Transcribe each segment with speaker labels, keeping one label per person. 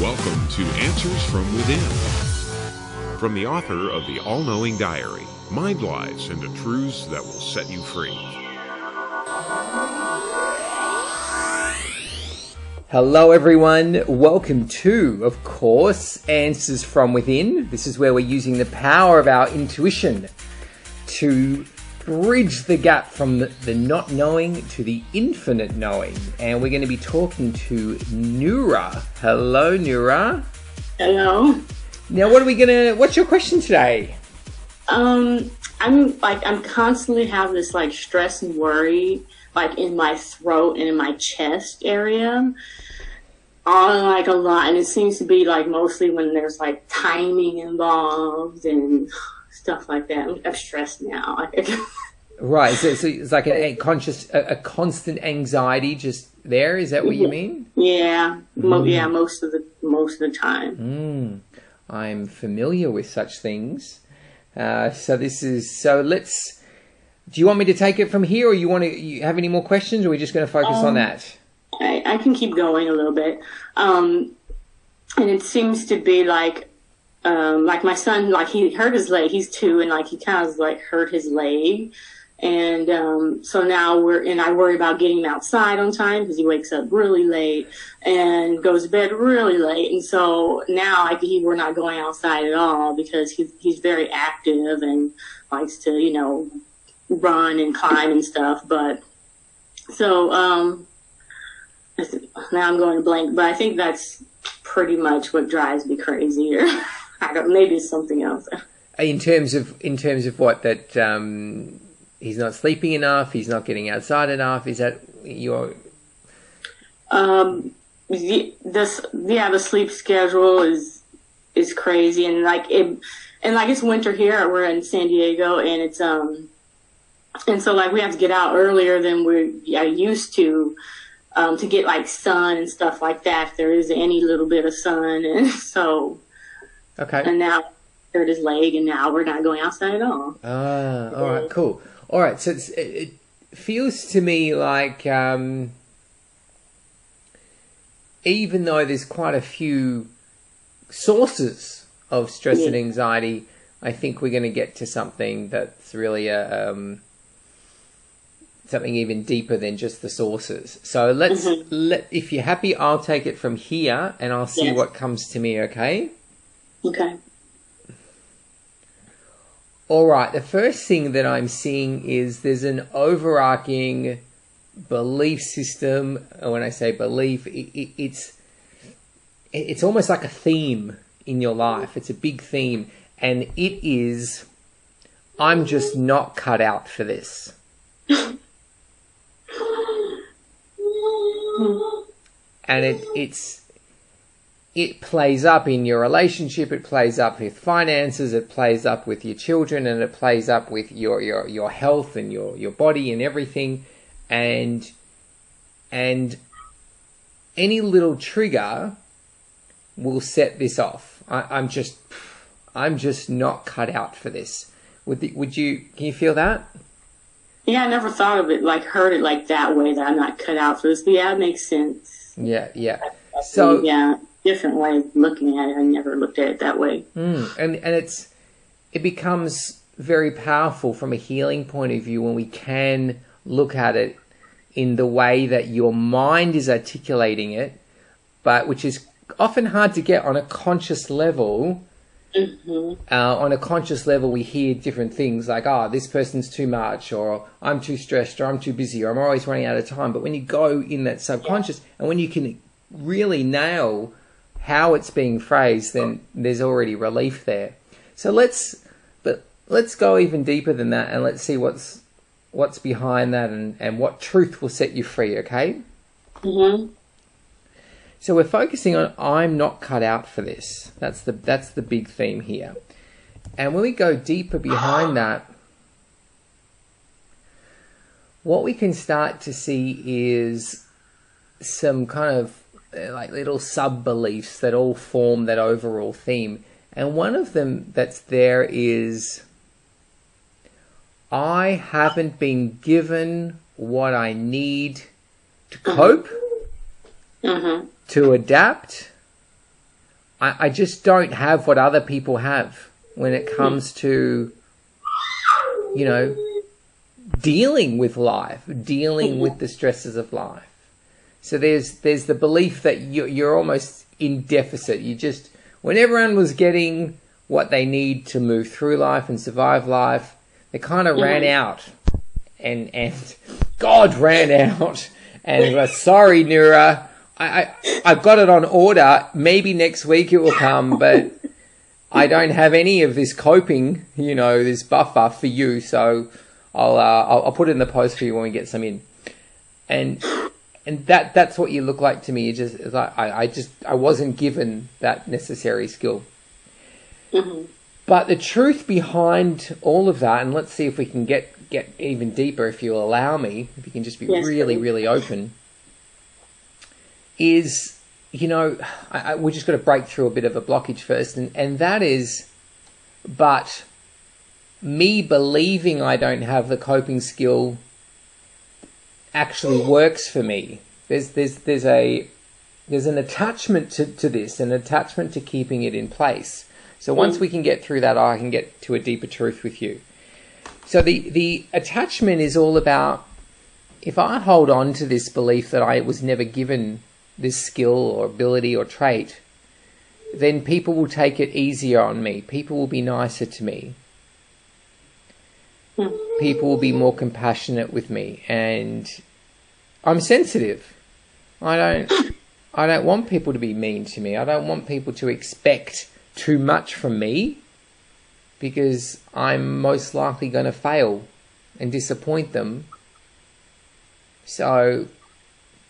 Speaker 1: Welcome to Answers from Within. From the author of the All-Knowing Diary, Mind Lies into Truths that will set you free.
Speaker 2: Hello everyone, welcome to, of course, Answers from Within. This is where we're using the power of our intuition to bridge the gap from the not knowing to the infinite knowing. And we're going to be talking to Noura. Hello, Noura.
Speaker 3: Hello.
Speaker 2: Now, what's your question today?
Speaker 3: I'm constantly having this stress and worry in my throat and in my chest area on a lot, and it seems to be mostly when there's timing involved and stuff like that. I'm stressed now.
Speaker 2: Right, so it's like a constant anxiety just there. Is that what you mean?
Speaker 3: Yeah, yeah, most of the time.
Speaker 2: I'm familiar with such things. Do you want me to take it from here, or you have any more questions, or are we just going to focus on that?
Speaker 3: I can keep going a little bit. And it seems to be like my son, he hurt his leg. He's 2, and he kind of hurt his leg. And so now I worry about getting him outside on time because he wakes up really late and goes to bed really late. And so now we're not going outside at all because he's very active and likes to, run and climb and stuff. But so now I'm going blank, but I think that's pretty much what drives me crazy. Or maybe it's something else.
Speaker 2: In terms of what, that he's not sleeping enough, he's not getting outside enough. Is that your?
Speaker 3: The sleep schedule is crazy, and it's winter here. We're in San Diego, and it's and so we have to get out earlier than we're used to get sun and stuff like that. If there is any little bit of sun, and so
Speaker 2: okay.
Speaker 3: And now hurt his leg, and now we're not going outside at all.
Speaker 2: All right, cool. All right, so it feels to me like even though there's quite a few sources of stress and anxiety, I think we're going to get to something that's really something even deeper than just the sources. So if you're happy, I'll take it from here and I'll see what comes to me, okay?
Speaker 3: Okay.
Speaker 2: All right, the first thing that I'm seeing is there's an overarching belief system. When I say belief, it's almost like a theme in your life. It's a big theme, and it is, I'm just not cut out for this. And it plays up in your relationship, it plays up with finances, it plays up with your children, and it plays up with your health and your body and everything. And any little trigger will set this off. I'm just not cut out for this. Can you feel that?
Speaker 3: Yeah, I never thought of it, heard it that way, that I'm not cut out for this. But yeah, it makes sense.
Speaker 2: Yeah. So
Speaker 3: yeah, different way of looking at it. I never looked at it that way.
Speaker 2: And it becomes very powerful from a healing point of view when we can look at it in the way that your mind is articulating it, but which is often hard to get on a conscious level. On a conscious level, we hear different things like, this person's too much, or I'm too stressed, or I'm too busy, or I'm always running out of time. But when you go in that subconscious, and when you can really nail how it's being phrased, then there's already relief there. So let's go even deeper than that, and let's see what's behind that, and what truth will set you free, okay? So we're focusing on, I'm not cut out for this. That's the big theme here. And when we go deeper behind that, what we can start to see is some kind of little sub-beliefs that all form that overall theme. And one of them that's there is, I haven't been given what I need to cope, to adapt, I just don't have what other people have when it comes to, you know, dealing with life, dealing with the stresses of life. So there's the belief that you're almost in deficit. You just, when everyone was getting what they need to move through life and survive life, they kind of ran out, and God ran out, and was, sorry, Nura, I've got it on order. Maybe next week it will come, but I don't have any of this coping, you know, this buffer for you. So I'll put it in the post for you when we get some in. And that's what you look like to me. You just, like, I wasn't given that necessary skill. Mm-hmm. But the truth behind all of that, and let's see if we can get even deeper, if you allow me, if you can just be really, really open, is, you know, we just got to break through a bit of a blockage first, and that is, but me believing I don't have the coping skill actually works for me. There's an attachment to this, an attachment to keeping it in place. So once we can get through that, I can get to a deeper truth with you. So the attachment is all about, if I hold on to this belief that I was never given this skill or ability or trait, then people will take it easier on me. People will be nicer to me. People will be more compassionate with me, and I'm sensitive. I don't want people to be mean to me. I don't want people to expect too much from me, because I'm most likely going to fail and disappoint them. So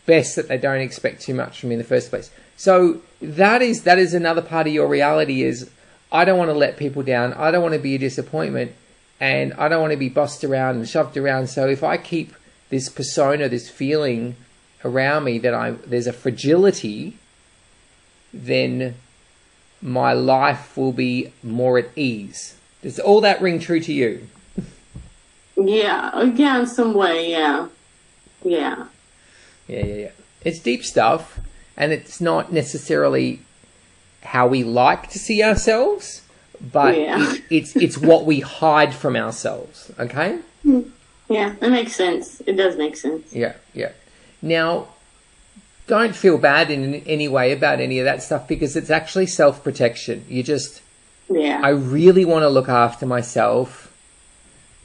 Speaker 2: best that they don't expect too much from me in the first place. So that is another part of your reality, is I don't want to let people down. I don't want to be a disappointment, and I don't want to be bossed around and shoved around. So if I keep this persona, this feeling around me that there's a fragility, then my life will be more at ease. Does all that ring true to you?
Speaker 3: Yeah, in some way, yeah. Yeah. It's deep stuff, and it's not necessarily how we like to see ourselves, but it's what we hide from ourselves, okay? Yeah, that makes sense. It does make sense.
Speaker 2: Yeah. Now, don't feel bad in any way about any of that stuff, because it's actually self-protection. You just, I really want to look after myself,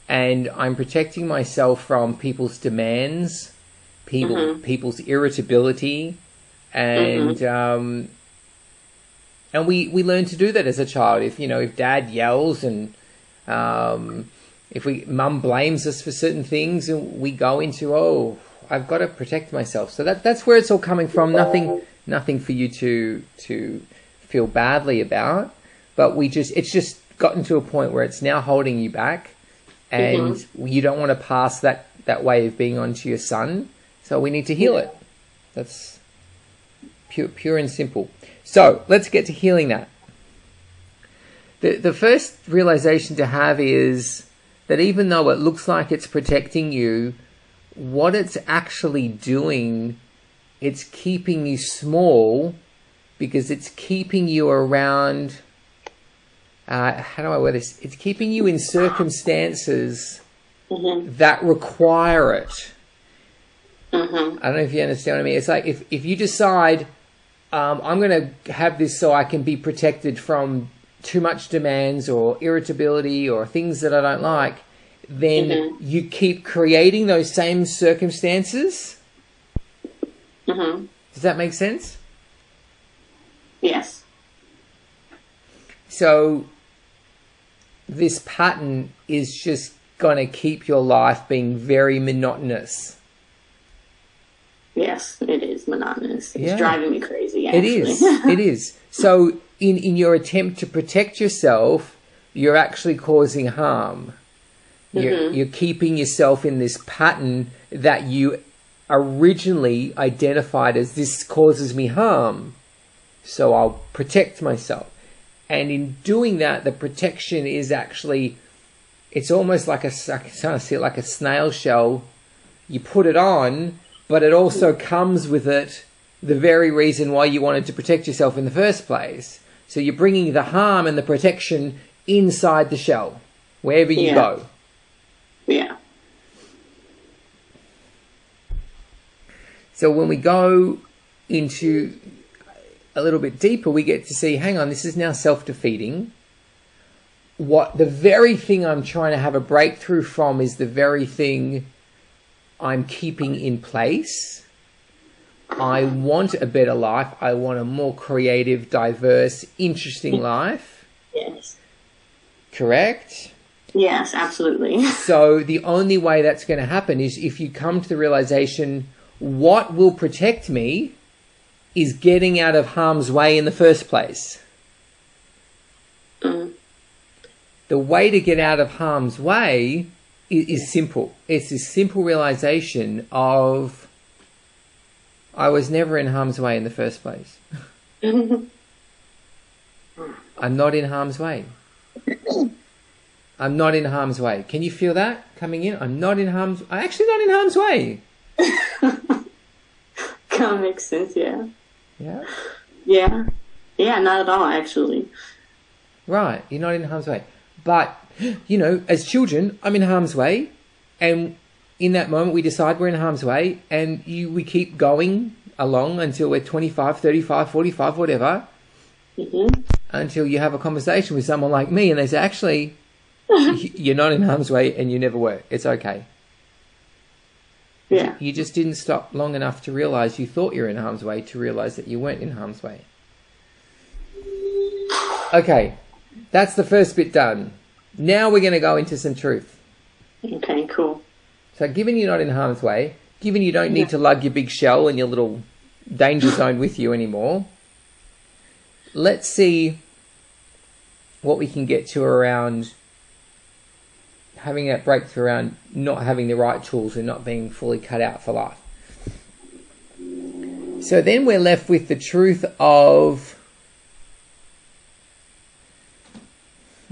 Speaker 2: and I'm protecting myself from people's demands, people's irritability, and and we learn to do that as a child. If dad yells, and if mum blames us for certain things, and we go into, I've got to protect myself. So that's where it's all coming from. Nothing for you to feel badly about, but it's just gotten to a point where it's now holding you back, and you don't want to pass that way of being on to your son. So we need to heal it. That's pure and simple. So let's get to healing that. The first realization to have is that even though it looks like it's protecting you, what it's actually doing, it's keeping you small, because it's keeping you around, how do I word this? It's keeping you in circumstances that require it. I don't know if you understand what I mean. It's like if you decide, I'm going to have this so I can be protected from too much demands or irritability or things that I don't like, then you keep creating those same circumstances. Does that make sense?
Speaker 3: Yes.
Speaker 2: So this pattern is just going to keep your life being very monotonous.
Speaker 3: Yes, it is monotonous. It's driving me crazy, actually.
Speaker 2: It is. So in your attempt to protect yourself, you're actually causing harm. You're keeping yourself in this pattern that you originally identified as, this causes me harm, so I'll protect myself. And in doing that, the protection is actually, it's almost like I kind of see it like a snail shell. You put it on, but it also comes with it the very reason why you wanted to protect yourself in the first place. So you're bringing the harm and the protection inside the shell, wherever you go.
Speaker 3: Yeah.
Speaker 2: So when we go into a little bit deeper, we get to see, hang on, this is now self-defeating. What the very thing I'm trying to have a breakthrough from is the very thing I'm keeping in place. I want a better life. I want a more creative, diverse, interesting life.
Speaker 3: Yes.
Speaker 2: Correct?
Speaker 3: Yes, absolutely.
Speaker 2: So the only way that's going to happen is if you come to the realization, what will protect me is getting out of harm's way in the first place. The way to get out of harm's way is simple. It's this simple realization of, I was never in harm's way in the first place. I'm not in harm's way. I'm not in harm's way. Can you feel that coming in? I'm actually not in harm's way.
Speaker 3: Kind of makes sense, yeah.
Speaker 2: Yeah?
Speaker 3: Yeah. Yeah, not at all, actually.
Speaker 2: Right, you're not in harm's way. But, you know, as children, I'm in harm's way. And in that moment, we decide we're in harm's way. And we keep going along until we're 25, 35, 45, whatever. Mm-hmm. Until you have a conversation with someone like me and they say, actually, you're not in harm's way and you never were. It's okay.
Speaker 3: Yeah.
Speaker 2: You just didn't stop long enough to realize you thought you were in harm's way to realize that you weren't in harm's way. Okay. That's the first bit done. Now we're going to go into some truth.
Speaker 3: Okay, cool.
Speaker 2: So given you're not in harm's way, given you don't need to lug your big shell and your little danger zone with you anymore, let's see what we can get to around having that breakthrough around not having the right tools and not being fully cut out for life. So then we're left with the truth of,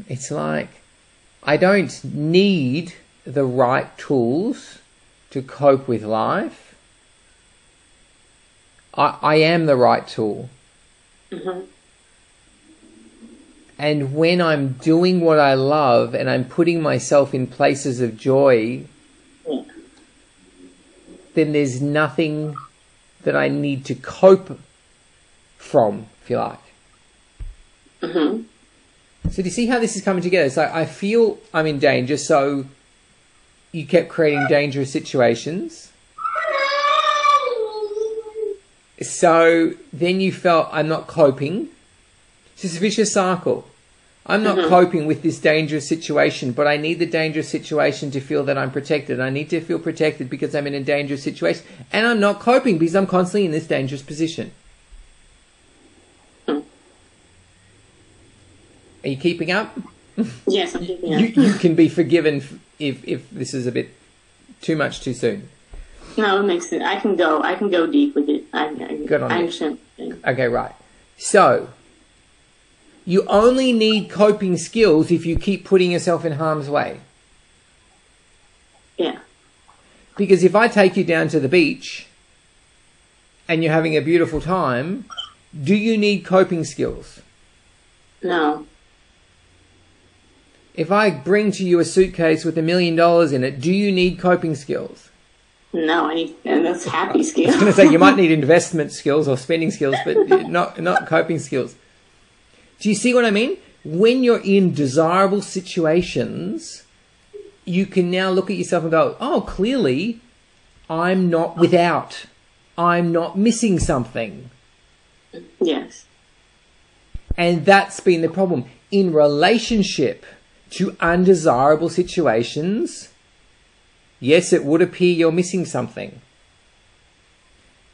Speaker 2: it's like, I don't need the right tools to cope with life. I am the right tool.
Speaker 3: Mm-hmm.
Speaker 2: And when I'm doing what I love and I'm putting myself in places of joy, then there's nothing that I need to cope from, if you like.
Speaker 3: Mm-hmm.
Speaker 2: So do you see how this is coming together? It's like, I feel I'm in danger, so you kept creating dangerous situations. So then you felt, I'm not coping. It's just a vicious cycle. I'm not coping with this dangerous situation, but I need the dangerous situation to feel that I'm protected. I need to feel protected because I'm in a dangerous situation. And I'm not coping because I'm constantly in this dangerous position. Are you keeping up?
Speaker 3: Yes, I'm keeping up.
Speaker 2: You can be forgiven if this is a bit too much too soon.
Speaker 3: No, it makes sense. I can go deep with it.
Speaker 2: Good on
Speaker 3: I
Speaker 2: you.
Speaker 3: understand.
Speaker 2: Okay, right. So, you only need coping skills if you keep putting yourself in harm's way.
Speaker 3: Yeah.
Speaker 2: Because if I take you down to the beach and you're having a beautiful time, do you need coping skills?
Speaker 3: No.
Speaker 2: If I bring to you a suitcase with $1 million in it, do you need coping skills?
Speaker 3: No, and that's happy skills.
Speaker 2: I was going to say you might need investment skills or spending skills, but not coping skills. Do you see what I mean? When you're in desirable situations, you can now look at yourself and go, oh, clearly I'm not without. I'm not missing something.
Speaker 3: Yes.
Speaker 2: And that's been the problem. In relationship to undesirable situations, yes, it would appear you're missing something.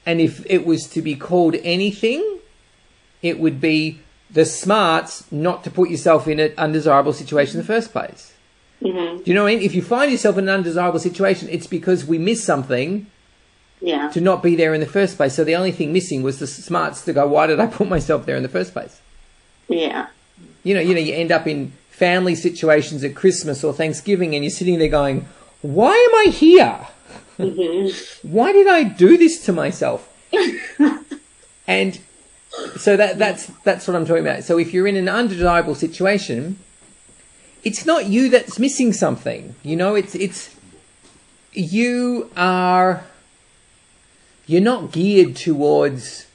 Speaker 2: And if it was to be called anything, it would be the smarts not to put yourself in an undesirable situation in the first place.
Speaker 3: Mm-hmm.
Speaker 2: Do you know what I mean? If you find yourself in an undesirable situation, it's because we missed something to not be there in the first place. So the only thing missing was the smarts to go, why did I put myself there in the first place?
Speaker 3: Yeah.
Speaker 2: You you end up in family situations at Christmas or Thanksgiving and you're sitting there going, why am I here?
Speaker 3: Mm-hmm.
Speaker 2: Why did I do this to myself? And So that's what I'm talking about. So if you're in an undesirable situation, it's not you that's missing something. You know, you're not geared towards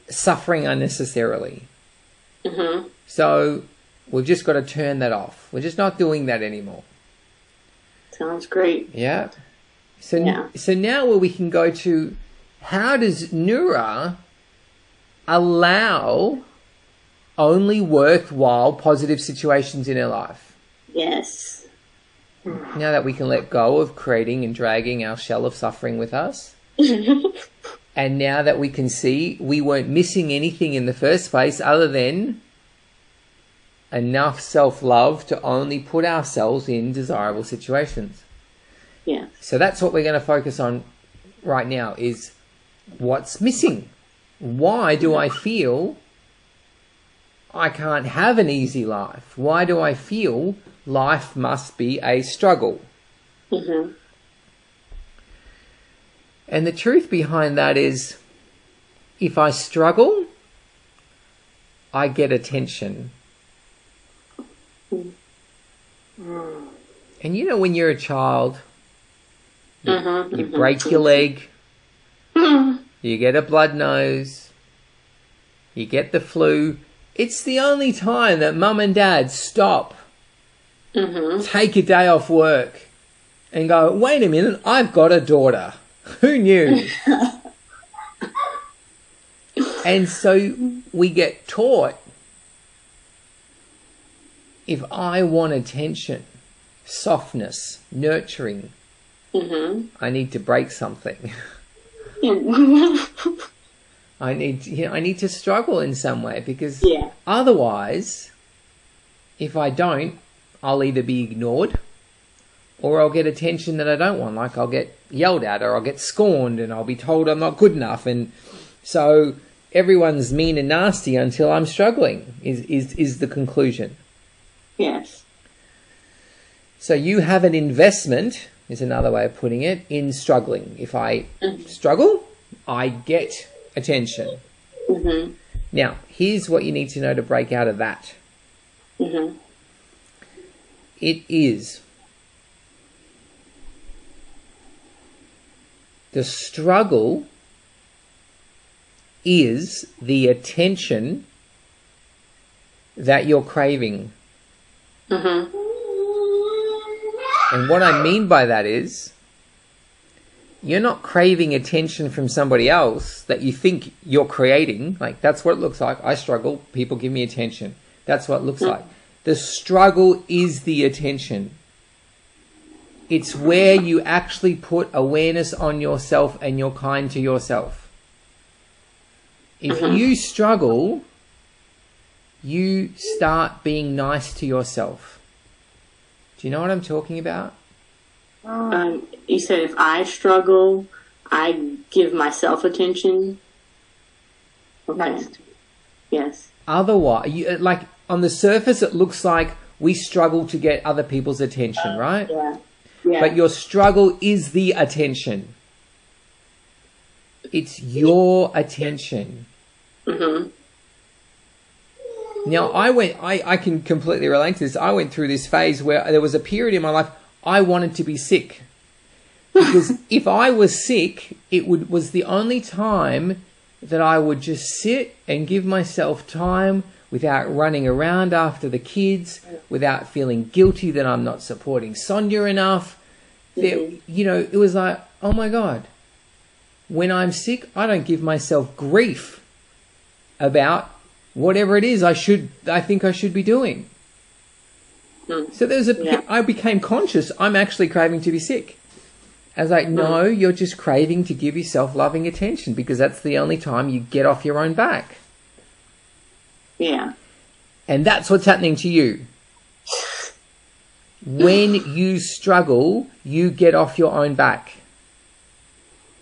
Speaker 2: suffering unnecessarily.
Speaker 3: Mm-hmm.
Speaker 2: So we've just got to turn that off. We're just not doing that anymore.
Speaker 3: Sounds great.
Speaker 2: Yeah. So now where we can go to, how does Nura allow only worthwhile positive situations in her life?
Speaker 3: Yes.
Speaker 2: Now that we can let go of creating and dragging our shell of suffering with us. And now that we can see we weren't missing anything in the first place other than enough self-love to only put ourselves in desirable situations.
Speaker 3: Yeah.
Speaker 2: So that's what we're going to focus on right now, is what's missing. Why do I feel I can't have an easy life? Why do I feel life must be a struggle?
Speaker 3: Mm-hmm.
Speaker 2: And the truth behind that is, if I struggle, I get attention.
Speaker 3: Mm.
Speaker 2: And you know, when you're a child, you
Speaker 3: Mm-hmm.
Speaker 2: break your leg, you get a blood nose, you get the flu. It's the only time that mum and dad stop, take a day off work, and go, wait a minute, I've got a daughter. Who knew? And so we get taught, if I want attention, softness, nurturing, I need to break something. I need to struggle in some way, because otherwise, if I don't, I'll either be ignored or I'll get attention that I don't want. Like I'll get yelled at, or I'll get scorned, and I'll be told I'm not good enough. And so everyone's mean and nasty until I'm struggling is the conclusion.
Speaker 3: Yes.
Speaker 2: So you have an investment, is another way of putting it, in struggling. If I struggle, I get attention.
Speaker 3: Mm-hmm.
Speaker 2: Now, here's what you need to know to break out of that.
Speaker 3: Mm-hmm.
Speaker 2: It is the struggle is the attention that you're craving.
Speaker 3: Mm-hmm.
Speaker 2: And what I mean by that is, you're not craving attention from somebody else that you think you're creating. Like, that's what it looks like. I struggle, people give me attention. That's what it looks like. The struggle is the attention. It's where you actually put awareness on yourself and you're kind to yourself. If you struggle, you start being nice to yourself. Do you know what I'm talking about?
Speaker 3: You said if I struggle, I give myself attention. Okay. Yes.
Speaker 2: Otherwise, like on the surface, it looks like we struggle to get other people's attention, right?
Speaker 3: Yeah. Yeah.
Speaker 2: But your struggle is the attention. It's your attention.
Speaker 3: Mm-hmm.
Speaker 2: Now, I can completely relate to this. I went through this phase where there was a period in my life I wanted to be sick. Because if I was sick, it was the only time that I would just sit and give myself time without running around after the kids, without feeling guilty that I'm not supporting Sonia enough. It was like, oh my God, when I'm sick, I don't give myself grief about whatever it is I think I should be doing. So I became conscious, I'm actually craving to be sick. I was like, no, you're just craving to give yourself loving attention, because that's the only time you get off your own back.
Speaker 3: Yeah.
Speaker 2: And that's what's happening to you. When you struggle, you get off your own back.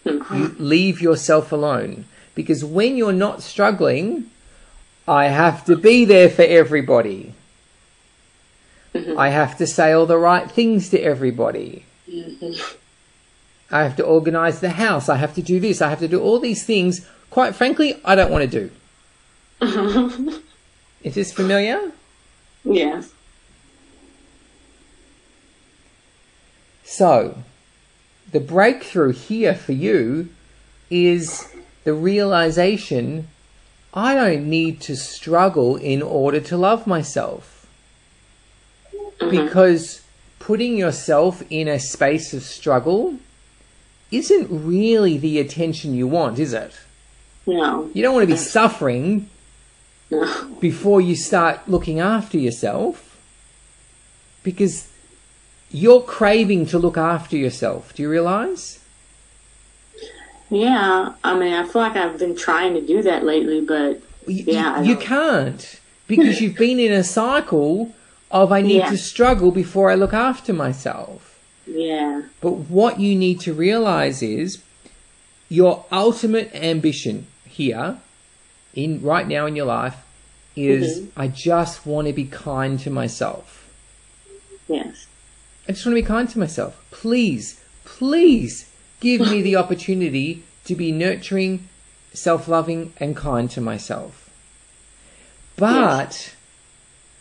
Speaker 2: You leave yourself alone. Because when you're not struggling, I have to be there for everybody. I have to say all the right things to everybody. I have to organize the house. I have to do this. I have to do all these things quite frankly, I don't want to do. Is this familiar?
Speaker 3: Yes.
Speaker 2: So, the breakthrough here for you is the realization, I don't need to struggle in order to love myself. Because putting yourself in a space of struggle isn't really the attention you want, is it?
Speaker 3: No.
Speaker 2: You don't want to be suffering
Speaker 3: No.
Speaker 2: before you start looking after yourself, because you're craving to look after yourself. Do you realize?
Speaker 3: Yeah. I mean, I feel like I've been trying to do that lately, but
Speaker 2: You can't, because you've been in a cycle of I need to struggle before I look after myself.
Speaker 3: Yeah.
Speaker 2: But what you need to realize is your ultimate ambition here, right now in your life, is I just want to be kind to myself.
Speaker 3: Yes.
Speaker 2: I just want to be kind to myself. Please, please give me the opportunity to be nurturing, self-loving, and kind to myself. But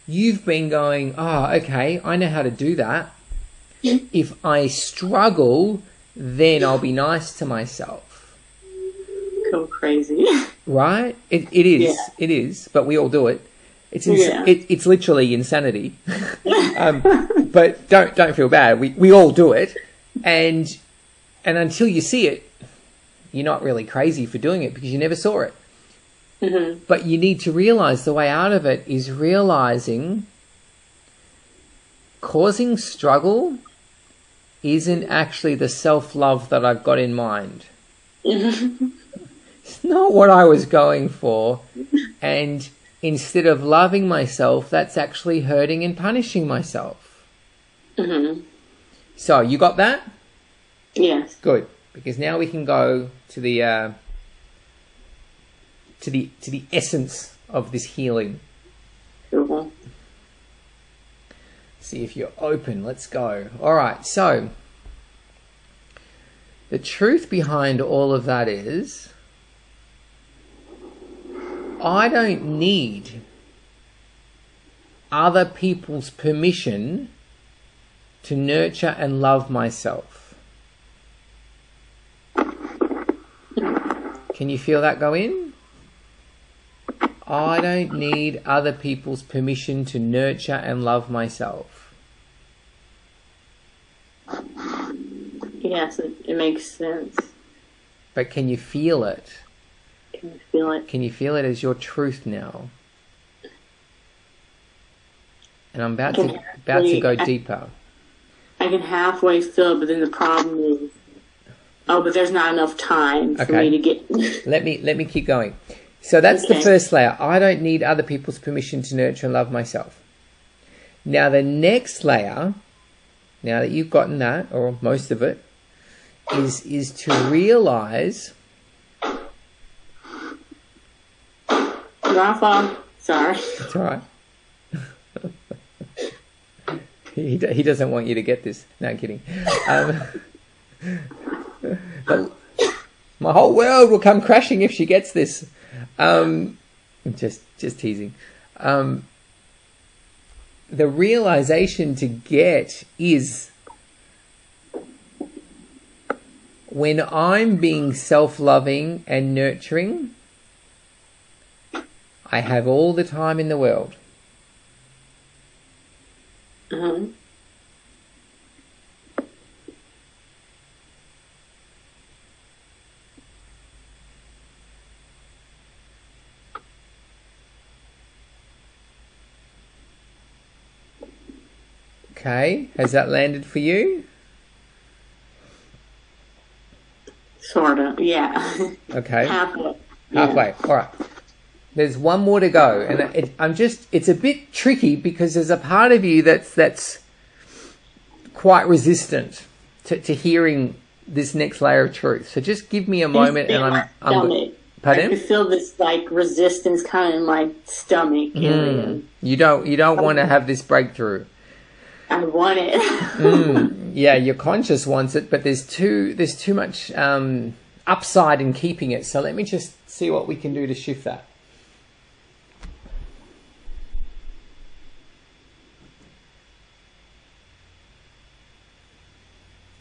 Speaker 2: you've been going, okay, I know how to do that. If I struggle, then I'll be nice to myself.
Speaker 3: Go crazy.
Speaker 2: Right? It is. Yeah. It is. But we all do it. It's literally insanity. But don't feel bad. We all do it. And until you see it, you're not really crazy for doing it because you never saw it. But you need to realize the way out of it is realizing causing struggle isn't actually the self-love that I've got in mind. It's not what I was going for. And instead of loving myself, that's actually hurting and punishing myself. So you got that?
Speaker 3: Yes.
Speaker 2: Good. Because now we can go to the essence of this healing. See if you're open. Let's go. All right. So the truth behind all of that is I don't need other people's permission to nurture and love myself. Can you feel that go in? I don't need other people's permission to nurture and love myself.
Speaker 3: Yes, it makes sense.
Speaker 2: But can you feel it?
Speaker 3: Can you feel it?
Speaker 2: Can you feel it as your truth now? And I'm about to go deeper.
Speaker 3: I can halfway feel it, but then the problem is, but there's not enough time for me to get. Let
Speaker 2: me keep going. So that's the first layer. I don't need other people's permission to nurture and love myself. Now the next layer, now that you've gotten that, or most of it, is to realize.
Speaker 3: Rafa, sorry.
Speaker 2: It's all right. He doesn't want you to get this. No, I'm kidding. But my whole world will come crashing if she gets this. Just teasing. The realization to get is when I'm being self-loving and nurturing, I have all the time in the world. Okay, has that landed for you?
Speaker 3: Sort of, yeah.
Speaker 2: Okay.
Speaker 3: Halfway.
Speaker 2: Halfway. All right. There's one more to go, and it's a bit tricky because there's a part of you that's quite resistant to hearing this next layer of truth. So just give me a moment, and I'm pardon?
Speaker 3: I can feel this like resistance kind of in my stomach area.
Speaker 2: You don't want to have this breakthrough.
Speaker 3: I want it.
Speaker 2: Yeah, your conscious wants it, but there's too much upside in keeping it. So let me just see what we can do to shift that.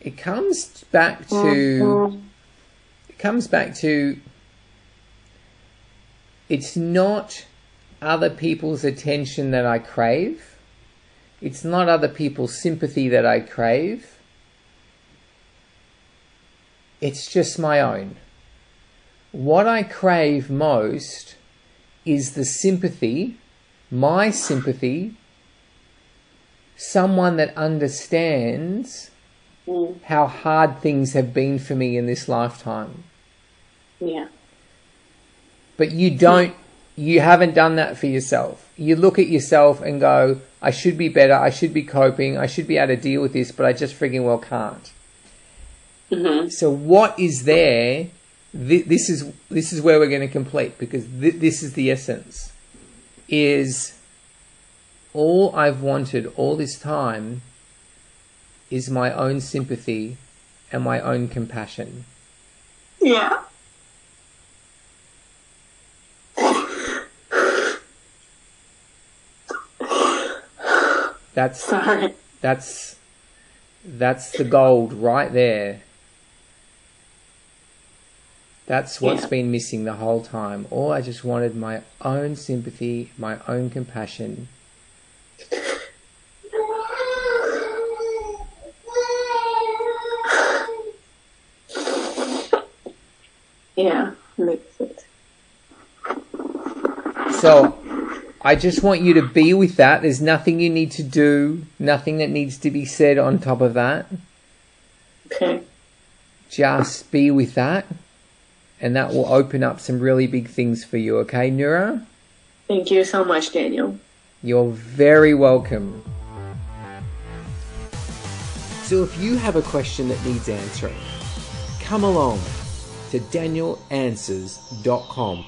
Speaker 2: It comes back to it's not other people's attention that I crave. It's not other people's sympathy that I crave. It's just my own. What I crave most is the sympathy, my sympathy, someone that understands how hard things have been for me in this lifetime.
Speaker 3: Yeah.
Speaker 2: But you haven't done that for yourself. You look at yourself and go, I should be better, I should be coping, I should be able to deal with this, but I just frigging well can't. Mm-hmm. So what is there, this is where we're going to complete, because this is the essence, is all I've wanted all this time is my own sympathy and my own compassion.
Speaker 3: Yeah.
Speaker 2: That's
Speaker 3: Sorry.
Speaker 2: That's the gold right there. That's what's been missing the whole time. All I just wanted my own sympathy, my own compassion.
Speaker 3: Yeah, makes sense.
Speaker 2: So I just want you to be with that. There's nothing you need to do, nothing that needs to be said on top of that.
Speaker 3: Okay.
Speaker 2: Just be with that, and that will open up some really big things for you, okay, Nura?
Speaker 3: Thank you so much, Daniel.
Speaker 2: You're very welcome. So if you have a question that needs answering, come along to danielanswers.com